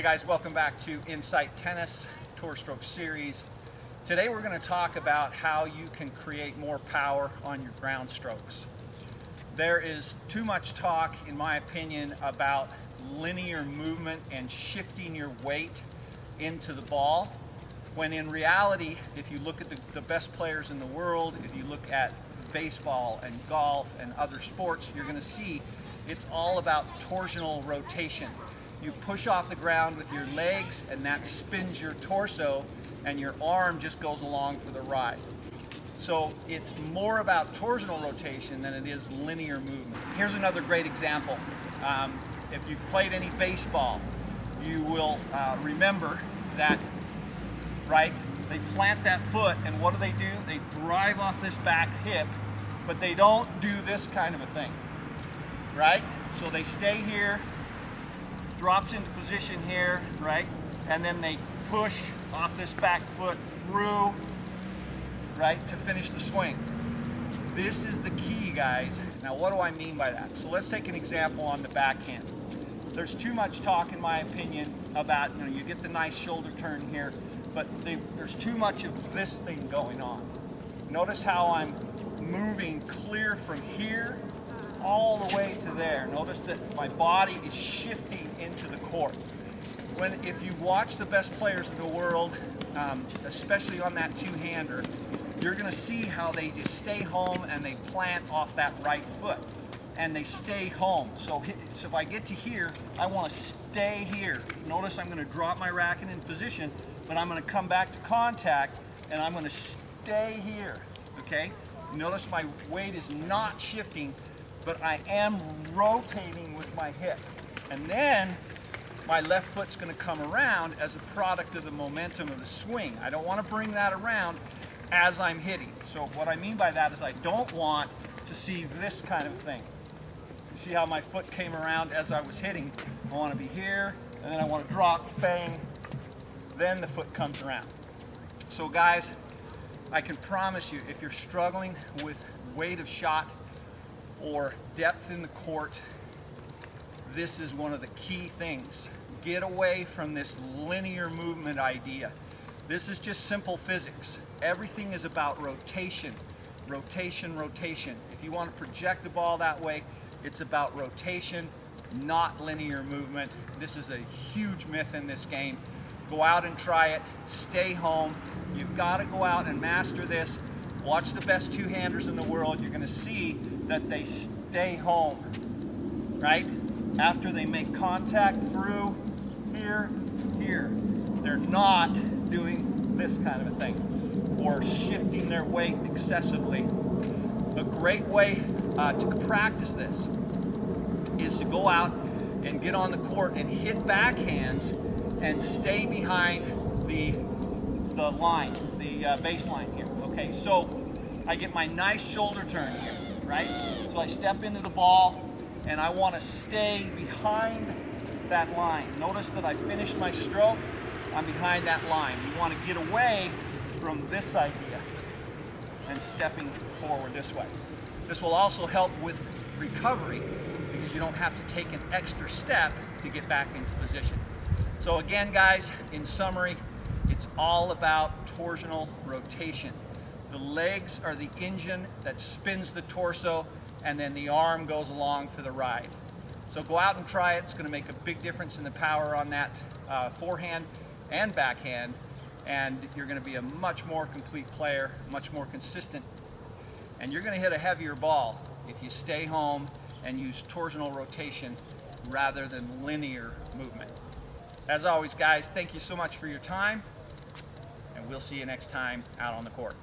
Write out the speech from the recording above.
Guys, welcome back to Insight Tennis Tour Stroke Series. Today we're going to talk about how you can create more power on your ground strokes. There is too much talk, in my opinion, about linear movement and shifting your weight into the ball, when in reality, if you look at the best players in the world, if you look at baseball and golf and other sports, you're going to see it's all about torsional rotation. You push off the ground with your legs and that spins your torso and your arm just goes along for the ride. So it's more about torsional rotation than it is linear movement. Here's another great example. If you've played any baseball, you will remember that, right? They plant that foot and what do? They drive off this back hip, but they don't do this kind of a thing, right? So they stay here, drops into position here, right? And then they push off this back foot through, right, to finish the swing. This is the key, guys. Now, what do I mean by that? So let's take an example on the backhand. There's too much talk, in my opinion, about, you get the nice shoulder turn here, but there's too much of this thing going on. Notice how I'm moving clear from here all the way to there. Notice that my body is shifting into the court. If you watch the best players in the world, especially on that two-hander, you're going to see how they just stay home and they plant off that right foot and they stay home. So if I get to here, I want to stay here. Notice I'm going to drop my racket in position, but I'm going to come back to contact and I'm going to stay here, okay? Notice my weight is not shifting, but I am rotating with my hip. And then my left foot's going to come around as a product of the momentum of the swing. I don't want to bring that around as I'm hitting. So what I mean by that is I don't want to see this kind of thing. You see how my foot came around as I was hitting? I want to be here, and then I want to drop, bang, then the foot comes around. So guys, I can promise you, if you're struggling with weight of shot or depth in the court, this is one of the key things. Get away from this linear movement idea. This is just simple physics. Everything is about rotation, rotation, rotation. If you want to project the ball that way, it's about rotation, not linear movement. This is a huge myth in this game. Go out and try it. Stay home. You've got to go out and master this. Watch the best two-handers in the world. You're going to see that they stay home, right? After they make contact through here, here. They're not doing this kind of a thing or shifting their weight excessively. A great way to practice this is to go out and get on the court and hit backhands and stay behind the line, the baseline here. Okay, so I get my nice shoulder turn here, right? So I step into the ball and I want to stay behind that line. Notice that I finished my stroke, I'm behind that line. You want to get away from this idea and stepping forward this way. This will also help with recovery because you don't have to take an extra step to get back into position. So again, guys, in summary, it's all about torsional rotation. The legs are the engine that spins the torso, and then the arm goes along for the ride. So go out and try it. It's going to make a big difference in the power on that forehand and backhand, and you're going to be a much more complete player, much more consistent, and you're going to hit a heavier ball if you stay home and use torsional rotation rather than linear movement. As always, guys, thank you so much for your time, and we'll see you next time out on the court.